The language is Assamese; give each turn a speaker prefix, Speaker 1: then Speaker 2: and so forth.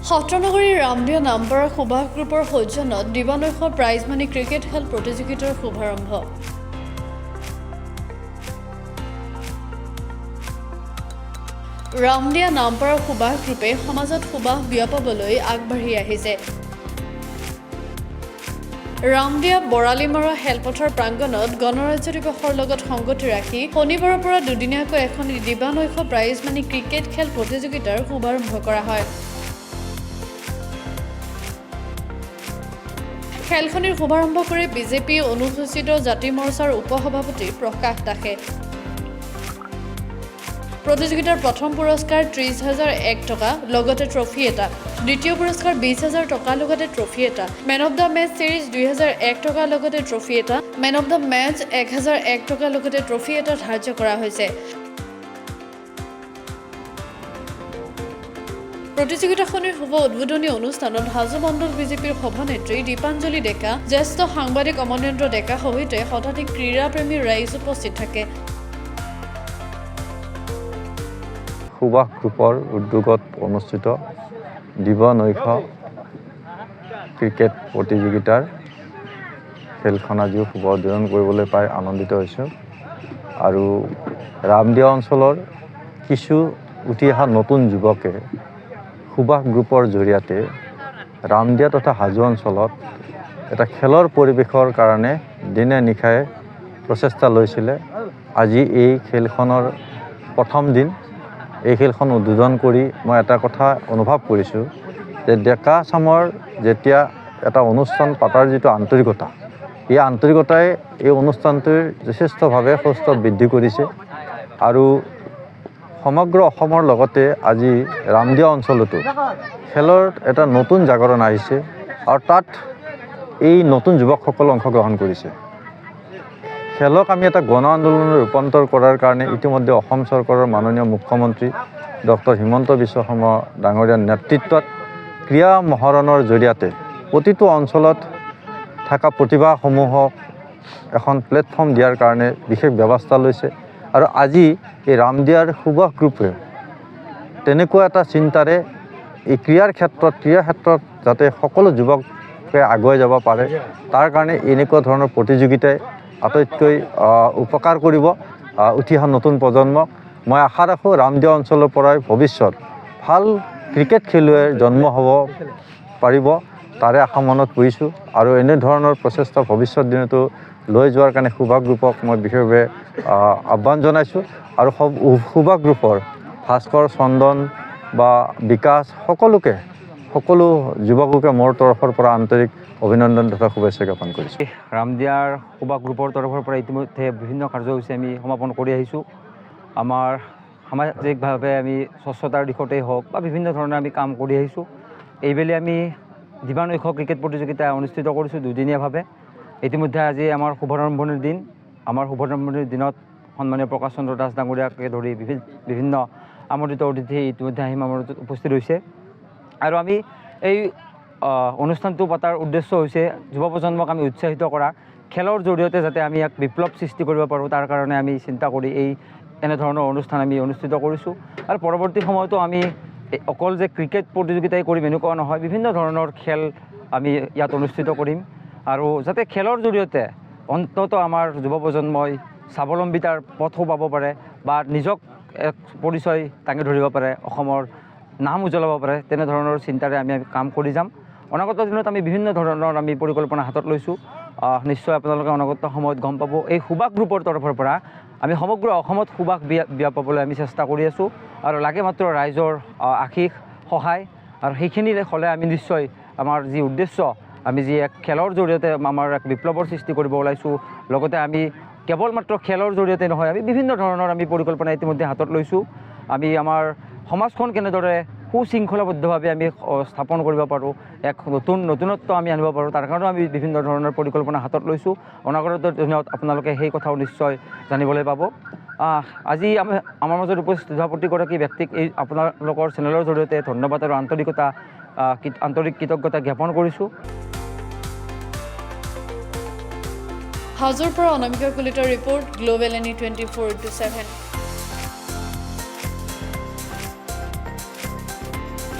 Speaker 1: সত্ৰনগৰীৰ ৰামদিয়া নামপাৰা সুভাষ গ্ৰুপৰ সৌজন্যত দিবানৈশ প্ৰাইজমানি ক্ৰিকেট খেল প্ৰতিযোগিতাৰ শুভাৰম্ভ। ৰামদিয়া নামপাৰা সুভাষ গ্ৰুপে সমাজত সুবাস বিয়পাবলৈ আগবাঢ়ি আহিছে। ৰামদিয়া বৰালিমৰা খেলপথাৰ প্ৰাংগণত গণৰাজ্য দিৱসৰ লগত সংগতি ৰাখি শনিবাৰৰ পৰা দুদিনীয়াকৈ এখন দিবানৈশ প্ৰাইজমানি ক্ৰিকেট খেল প্ৰতিযোগিতাৰ শুভাৰম্ভ কৰা হয়। খেলখনিৰ শুভাৰম্ভ কৰি বিজেপি অনুসূচিত জাতি মৰ্চাৰ উপসভাপতি প্ৰকাশ দাসে। প্ৰতিযোগিতাৰ প্ৰথম পুৰস্কাৰ 30,001 টকা লগতে ট্ৰফি এটা, দ্বিতীয় পুৰস্কাৰ 20,000 টকা লগতে ট্ৰফি এটা, মেন অফ দ্য মেচ সিৰিজ 2,001 টকা লগতে ট্ৰফি এটা, মেন অফ দ্য মেচ 1,001 টকা লগতে ট্ৰফি এটা ধাৰ্য কৰা হৈছে। প্ৰতিযোগিতাখনিৰ শুভ উদ্বোধনী অনুষ্ঠানত হাজো মণ্ডল বিজেপিৰ সভানেত্ৰী দীপাঞ্জলি ডেকা, জ্যেষ্ঠ সাংবাদিক অমনেন্দ্ৰ ডেকা সহিতে শতাধিক ক্ৰীড়াপ্ৰেমী ৰাইজ উপস্থিত থাকে।
Speaker 2: সুভাষ গ্ৰুপৰ উদ্যোগত অনুষ্ঠিত দিবানৈশ ক্ৰিকেট প্ৰতিযোগিতাৰ খেলখন আজি শুভ উদ্বোধন কৰিবলৈ পাই আনন্দিত হৈছোঁ আৰু ৰামদিয়া অঞ্চলৰ কিছু উঠি অহা নতুন যুৱকে সুভাষ গ্ৰুপৰ জৰিয়তে ৰামদিয়া তথা হাজো অঞ্চলত এটা খেলৰ পৰিৱেশৰ কাৰণে দিনে নিশাই প্ৰচেষ্টা লৈছিলে। আজি এই খেলখনৰ প্ৰথম দিন। এই খেলখন উদ্বোধন কৰি মই এটা কথা অনুভৱ কৰিছোঁ যে ডেকা চামৰ যেতিয়া এটা অনুষ্ঠান পতাৰ যিটো আন্তৰিকতা, এই আন্তৰিকতাই এই অনুষ্ঠানটোৰ যথেষ্টভাৱে কৌতুক বৃদ্ধি কৰিছে আৰু সমগ্ৰ অসমৰ লগতে আজি ৰামদিয়া অঞ্চলতো খেলৰ এটা নতুন জাগৰণ আহিছে আৰু তাত এই নতুন যুৱকসকলে অংশগ্ৰহণ কৰিছে। খেলক আমি এটা গণ আন্দোলনত ৰূপান্তৰ কৰাৰ কাৰণে ইতিমধ্যে অসম চৰকাৰৰ মাননীয় মুখ্যমন্ত্ৰী ডক্টৰ হিমন্ত বিশ্ব শৰ্মা ডাঙৰীয়াৰ নেতৃত্বত ক্ৰীড়া মহৰণৰ জৰিয়তে প্ৰতিটো অঞ্চলত থকা প্ৰতিভাসমূহক এখন প্লেটফৰ্ম দিয়াৰ কাৰণে বিশেষ ব্যৱস্থা লৈছে আৰু আজি এই ৰামদিয়াৰ সুভাষ গ্ৰুপে তেনেকুৱা এটা চিন্তাৰে এই ক্ৰীড়াৰ ক্ষেত্ৰত যাতে সকলো যুৱকে আগুৱাই যাব পাৰে তাৰ কাৰণে এনেকুৱা ধৰণৰ প্ৰতিযোগিতাই আটাইতকৈ উপকাৰ কৰিব উঠি অহা নতুন প্ৰজন্মক। মই আশা ৰাখোঁ ৰামদিয়া অঞ্চলৰ পৰাই ভৱিষ্যত ভাল ক্ৰিকেট খেলুৱৈৰ জন্ম হ'ব পাৰিব, তাৰে আশা মনত কৰিছোঁ আৰু এনেধৰণৰ প্ৰচেষ্টা ভৱিষ্যত দিনতো লৈ যোৱাৰ কাৰণে সুভাষ গ্ৰুপক মই বিশেষভাৱে আহ্বান জনাইছোঁ আৰু সুভাষ গ্ৰুপৰ ভাস্কৰ, চন্দন বা বিকাশ সকলো যুৱককে মোৰ তৰফৰ পৰা আন্তৰিক অভিনন্দন তথা শুভেচ্ছা জ্ঞাপন কৰিছোঁ।
Speaker 3: ৰামদিয়াৰ সুভাষ গ্ৰুপৰ তৰফৰ পৰা ইতিমধ্যে বিভিন্ন কাৰ্যসূচী আমি সমাপন কৰি আহিছোঁ। আমাৰ সামাজিকভাৱে আমি স্বচ্ছতাৰ দিশতেই হওক বা বিভিন্ন ধৰণে আমি কাম কৰি আহিছোঁ। এইবেলি আমি দিবানৈশ ক্ৰিকেট প্ৰতিযোগিতা অনুষ্ঠিত কৰিছোঁ দুদিনীয়াভাৱে। ইতিমধ্যে আজি আমাৰ শুভাৰম্ভণিৰ দিন। আমাৰ শুভাৰম্ভণিৰ দিনত সন্মানীয় প্ৰকাশ চন্দ্ৰ দাস ডাঙৰীয়াকে ধৰি বিভিন্ন আমন্ত্ৰিত অতিথি ইতিমধ্যে আহি আমাৰ উপস্থিত হৈছে আৰু আমি এই অনুষ্ঠানটো পতাৰ উদ্দেশ্য হৈছে যুৱ প্ৰজন্মক আমি উৎসাহিত কৰা, খেলৰ জৰিয়তে যাতে আমি এক বিপ্লৱ সৃষ্টি কৰিব পাৰোঁ তাৰ কাৰণে আমি চিন্তা কৰি এনেধৰণৰ অনুষ্ঠান আমি অনুষ্ঠিত কৰিছোঁ। আৰু পৰৱৰ্তী সময়তো আমি অকল যে ক্ৰিকেট প্ৰতিযোগিতাই কৰিম এনেকুৱা নহয়, বিভিন্ন ধৰণৰ খেল আমি ইয়াত অনুষ্ঠিত কৰিম আৰু যাতে খেলৰ জৰিয়তে অন্ততঃ আমাৰ যুৱ প্ৰজন্মই স্বাৱলম্বিতাৰ পথো পাব পাৰে বা নিজক এক পৰিচয় দাঙি ধৰিব পাৰে, অসমৰ নাম উজ্বলাব পাৰে, তেনেধৰণৰ চিন্তাৰে আমি কাম কৰি যাম। অনাগত দিনত আমি বিভিন্ন ধৰণৰ আমি পৰিকল্পনা হাতত লৈছোঁ। নিশ্চয় আপোনালোকে অনাগত সময়ত গম পাব। এই সুভাষ গ্ৰুপৰ তৰফৰ পৰা আমি সমগ্ৰ অসমত সুভাষ বিয়পাবলৈ আমি চেষ্টা কৰি আছোঁ আৰু লাগে মাত্ৰ ৰাইজৰ আশীষ সহায় আৰু সেইখিনিৰে হ'লে আমি নিশ্চয় আমাৰ যি উদ্দেশ্য, আমি যি এক খেলৰ জৰিয়তে আমাৰ এক বিপ্লৱৰ সৃষ্টি কৰিব ওলাইছোঁ, লগতে আমি কেৱল মাত্ৰ খেলৰ জৰিয়তে নহয়, আমি বিভিন্ন ধৰণৰ আমি পৰিকল্পনা ইতিমধ্যে হাতত লৈছোঁ। আমি আমাৰ সমাজখন কেনেদৰে সুশৃংখলাবদ্ধভাৱে আমি স্থাপন কৰিব পাৰোঁ, এক নতুনত্ব আমি আনিব পাৰোঁ, তাৰ কাৰণেও আমি বিভিন্ন ধৰণৰ পৰিকল্পনা হাতত লৈছোঁ। অনাগত দিনত আপোনালোকে সেই কথাও নিশ্চয় জানিবলৈ পাব। আজি আমাৰ মাজত উপস্থিত হোৱা প্ৰতিগৰাকী ব্যক্তিক এই আপোনালোকৰ চেনেলৰ জৰিয়তে ধন্যবাদ আৰু আন্তৰিক কৃতজ্ঞতা জ্ঞাপন কৰিছোঁ।
Speaker 1: হাজোৰ পৰা অনামিকা কলিতাৰ ৰিপৰ্ট, গ্লোবেল NE 24/7।